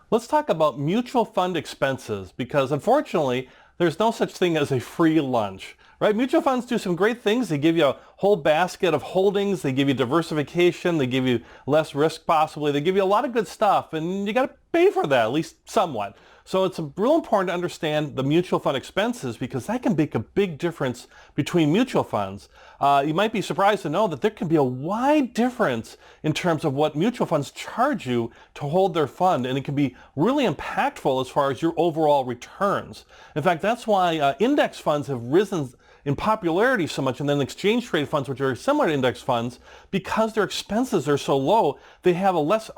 Let's talk about mutual fund expenses because unfortunately, there's no such thing as a free lunch, right? Mutual funds do some great things. They give you a whole basket of holdings. They give you diversification. They give you less risk possibly. They give you a lot of good stuff and you got to pay for that, at least somewhat. So it's real important to understand the mutual fund expenses because that can make a big difference between mutual funds. You might be surprised to know that there can be a wide difference in terms of what mutual funds charge you to hold their fund, and it can be really impactful as far as your overall returns. In fact, that's why index funds have risen in popularity so much, and then exchange traded funds, which are similar to index funds, because their expenses are so low, they have a less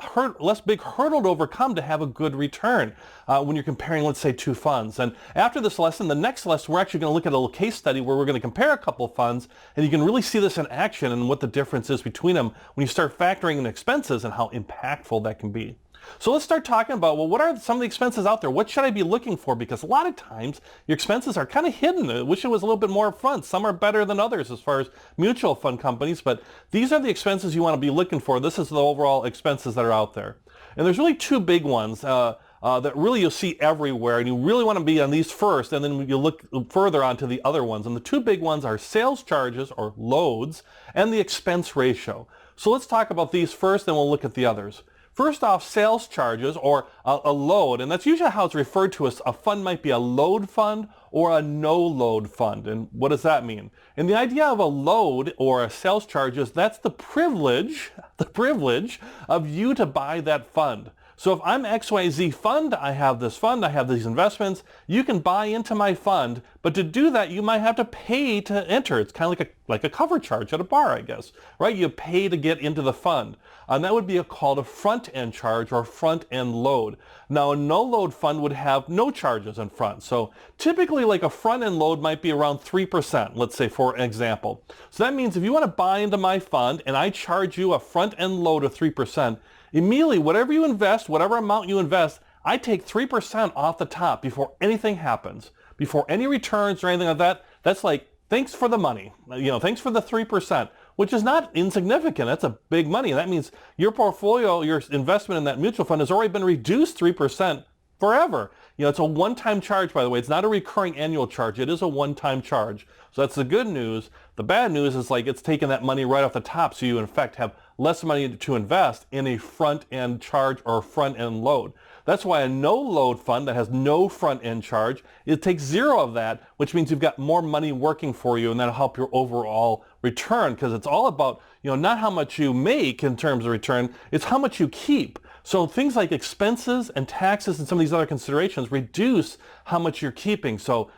big hurdle to overcome to have a good return when you're comparing, let's say, two funds. And after this lesson, the next lesson, we're actually going to look at a little case study where we're going to compare a couple of funds, and you can really see this in action and what the difference is between them when you start factoring in expenses and how impactful that can be. So let's start talking about, well, what are some of the expenses out there? What should I be looking for? Because a lot of times your expenses are kind of hidden. I wish it was a little bit more upfront. Some are better than others as far as mutual fund companies, but these are the expenses you want to be looking for. This is the overall expenses that are out there. And there's really two big ones that really you'll see everywhere, and you really want to be on these first, and then you look further onto the other ones. And the two big ones are sales charges, or loads, and the expense ratio. So let's talk about these first, then we'll look at the others. First off, sales charges, or a load, and that's usually how it's referred to as a fund might be a load fund or a no-load fund. And what does that mean? And the idea of a load or a sales charge is that's the privilege of you to buy that fund. So if I'm XYZ fund, I have this fund, I have these investments, you can buy into my fund, but to do that you might have to pay to enter. It's kind of like a cover charge at a bar, I guess, right? You pay to get into the fund. And that would be called a front-end charge or front-end load. Now a no-load fund would have no charges in front. So typically like a front-end load might be around 3%, let's say for example. So that means if you want to buy into my fund and I charge you a front-end load of 3%, immediately, whatever you invest, whatever amount you invest, I take 3% off the top before anything happens, before any returns or anything like that. That's like, thanks for the money. Thanks for the 3%, which is not insignificant. That's a big money. That means your portfolio, your investment in that mutual fund has already been reduced 3% forever. It's a one-time charge, by the way. It's not a recurring annual charge. It is a one-time charge. So that's the good news. The bad news is like it's taking that money right off the top, so you in fact have less money to invest in a front-end charge or front-end load. That's why a no-load fund that has no front-end charge, it takes zero of that, which means you've got more money working for you, and that'll help your overall return, because it's all about, not how much you make in terms of return, it's how much you keep. So things like expenses and taxes and some of these other considerations reduce how much you're keeping. So,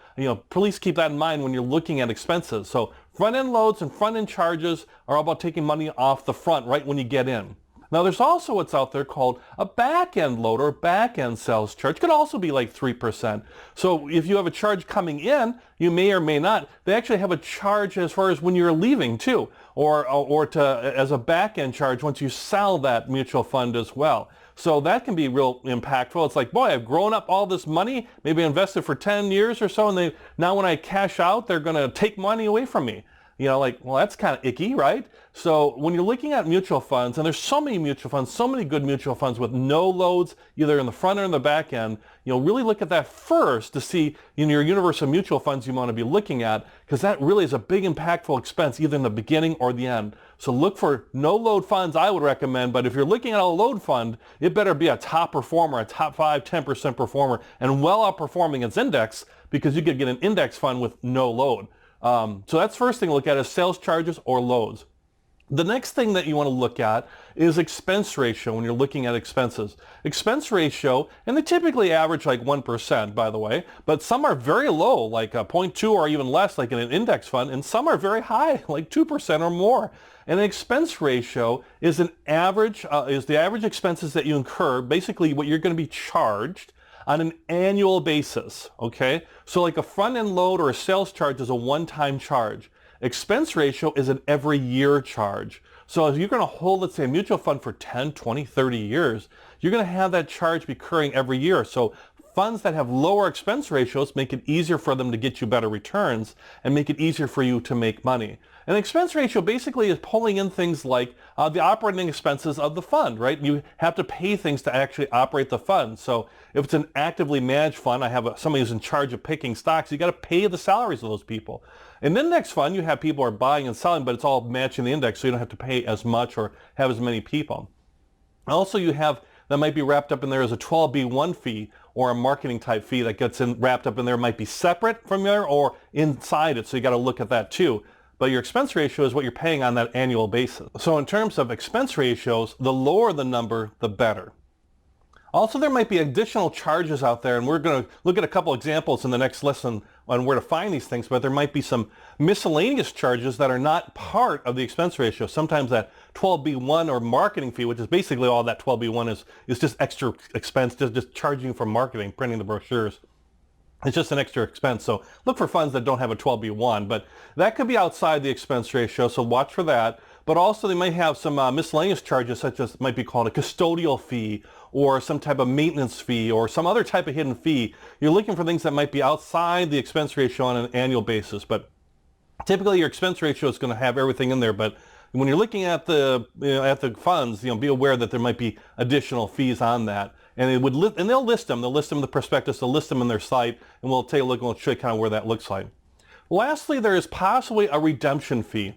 please keep that in mind when you're looking at expenses. So front-end loads and front-end charges are all about taking money off the front right when you get in. Now there's also what's out there called a back-end load or back-end sales charge. It could also be like 3%. So if you have a charge coming in, you may or may not, they actually have a charge as far as when you're leaving too, or as a back-end charge once you sell that mutual fund as well. So that can be real impactful. It's like, boy, I've grown up all this money, maybe I invested for 10 years or so, and now when I cash out, they're going to take money away from me. Well, that's kind of icky, right? So when you're looking at mutual funds, and there's so many mutual funds, so many good mutual funds with no loads, either in the front or in the back end, really look at that first to see in your universe of mutual funds you want to be looking at, because that really is a big impactful expense either in the beginning or the end. So look for no load funds, I would recommend, but if you're looking at a load fund, it better be a top performer, a top 5, 10% performer, and well outperforming its index, because you could get an index fund with no load. So that's first thing to look at is sales charges or loads. The next thing that you want to look at is expense ratio when you're looking at expenses. Expense ratio, and they typically average like 1%, by the way, but some are very low, like 0.2 or even less, like in an index fund, and some are very high, like 2% or more. And an expense ratio is the average expenses that you incur, basically what you're going to be charged on an annual basis, okay? So like a front-end load or a sales charge is a one-time charge. Expense ratio is an every year charge. So if you're going to hold, let's say, a mutual fund for 10, 20, 30 years, you're going to have that charge recurring every year. So funds that have lower expense ratios make it easier for them to get you better returns and make it easier for you to make money. An expense ratio basically is pulling in things like the operating expenses of the fund, right? You have to pay things to actually operate the fund. So if it's an actively managed fund, I have somebody who's in charge of picking stocks, you got to pay the salaries of those people. In the index fund, you have people who are buying and selling, but it's all matching the index, so you don't have to pay as much or have as many people. Also, you have that might be wrapped up in there as a 12B1 fee or a marketing type fee that gets wrapped up in there, might be separate from there or inside it, so you got to look at that too. But your expense ratio is what you're paying on that annual basis. So in terms of expense ratios, the lower the number, the better. Also, there might be additional charges out there, and we're going to look at a couple examples in the next lesson on where to find these things, but there might be some miscellaneous charges that are not part of the expense ratio. Sometimes that 12B1 or marketing fee, which is basically all that 12B1 is just extra expense, just charging for marketing, printing the brochures. It's just an extra expense. So look for funds that don't have a 12B1, but that could be outside the expense ratio, so watch for that. But also they might have some miscellaneous charges, such as might be called a custodial fee or some type of maintenance fee or some other type of hidden fee. You're looking for things that might be outside the expense ratio on an annual basis. But typically your expense ratio is going to have everything in there. But when you're looking at the funds, be aware that there might be additional fees on that. And they'll list them. They'll list them in the prospectus. They'll list them in their site, and we'll take a look and we'll show you kind of where that looks like. Lastly, there is possibly a redemption fee,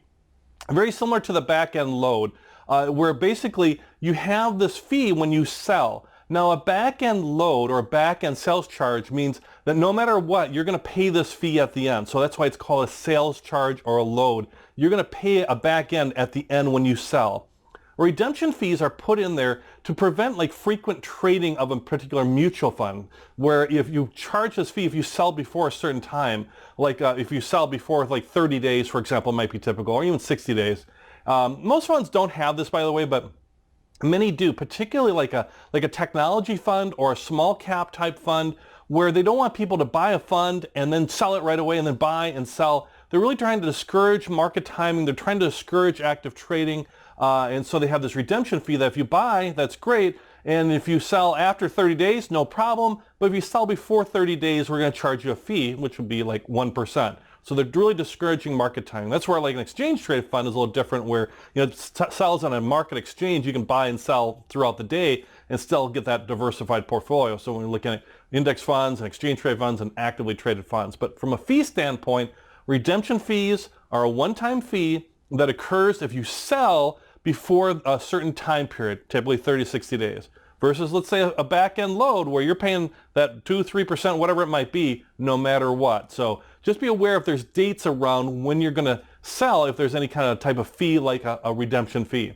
very similar to the back-end load, where basically you have this fee when you sell. Now, a back-end load or a back-end sales charge means that no matter what, you're going to pay this fee at the end. So that's why it's called a sales charge or a load. You're going to pay a back-end at the end when you sell. Redemption fees are put in there to prevent frequent trading of a particular mutual fund, where if you charge this fee if you sell before a certain time, if you sell before 30 days, for example, might be typical, or even 60 days. Most funds don't have this, by the way, but many do, particularly like a technology fund or a small cap type fund, where they don't want people to buy a fund and then sell it right away and then buy and sell. They're really trying to discourage market timing. They're trying to discourage active trading. And so they have this redemption fee that if you buy, that's great. And if you sell after 30 days, no problem. But if you sell before 30 days, we're going to charge you a fee, which would be 1%. So they're really discouraging market timing. That's where an exchange traded fund is a little different, where it sells on a market exchange. You can buy and sell throughout the day and still get that diversified portfolio. So when we're looking at index funds and exchange traded funds and actively traded funds. But from a fee standpoint, redemption fees are a one-time fee that occurs if you sell before a certain time period, typically 30 to 60 days, versus let's say a back-end load where you're paying that 2-3%, whatever it might be, no matter what. So just be aware if there's dates around when you're going to sell, if there's any kind of type of fee like a redemption fee.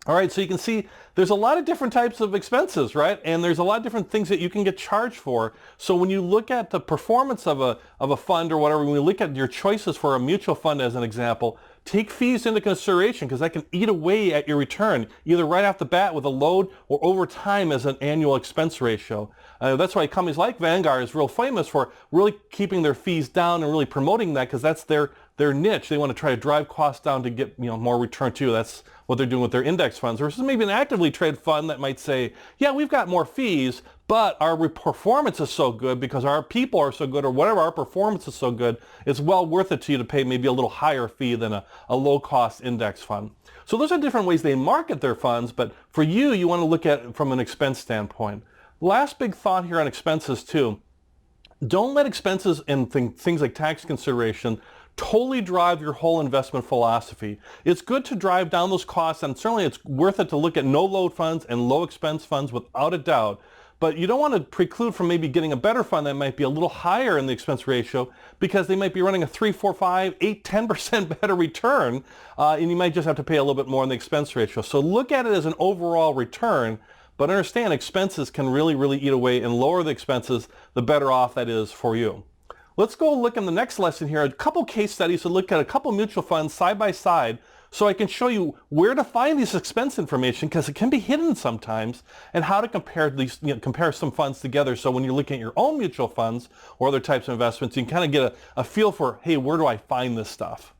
All right, so you can see there's a lot of different types of expenses, right? And there's a lot of different things that you can get charged for. So when you look at the performance of a fund or whatever, when you look at your choices for a mutual fund as an example, take fees into consideration, because that can eat away at your return, either right off the bat with a load or over time as an annual expense ratio. That's why companies like Vanguard is real famous for really keeping their fees down and really promoting that, because that's their niche. They want to try to drive costs down to get more return too. That's what they're doing with their index funds, versus maybe an actively traded fund that might say, yeah, we've got more fees, but our performance is so good because our people are so good, or whatever, our performance is so good, it's well worth it to you to pay maybe a little higher fee than a low-cost index fund. So those are different ways they market their funds, but for you, you want to look at it from an expense standpoint. Last big thought here on expenses too. Don't let expenses and things like tax consideration totally drive your whole investment philosophy. It's good to drive down those costs, and certainly it's worth it to look at no-load funds and low-expense funds without a doubt. But you don't want to preclude from maybe getting a better fund that might be a little higher in the expense ratio, because they might be running a 3, 4, 5, 8, 10% better return, and you might just have to pay a little bit more in the expense ratio. So look at it as an overall return, but understand expenses can really, really eat away, and lower the expenses, the better off that is for you. Let's go look in the next lesson here, a couple case studies to look at a couple mutual funds side by side, so I can show you where to find this expense information, because it can be hidden sometimes, and how to compare these, compare some funds together. So when you're looking at your own mutual funds or other types of investments, you can kind of get a feel for, hey, where do I find this stuff?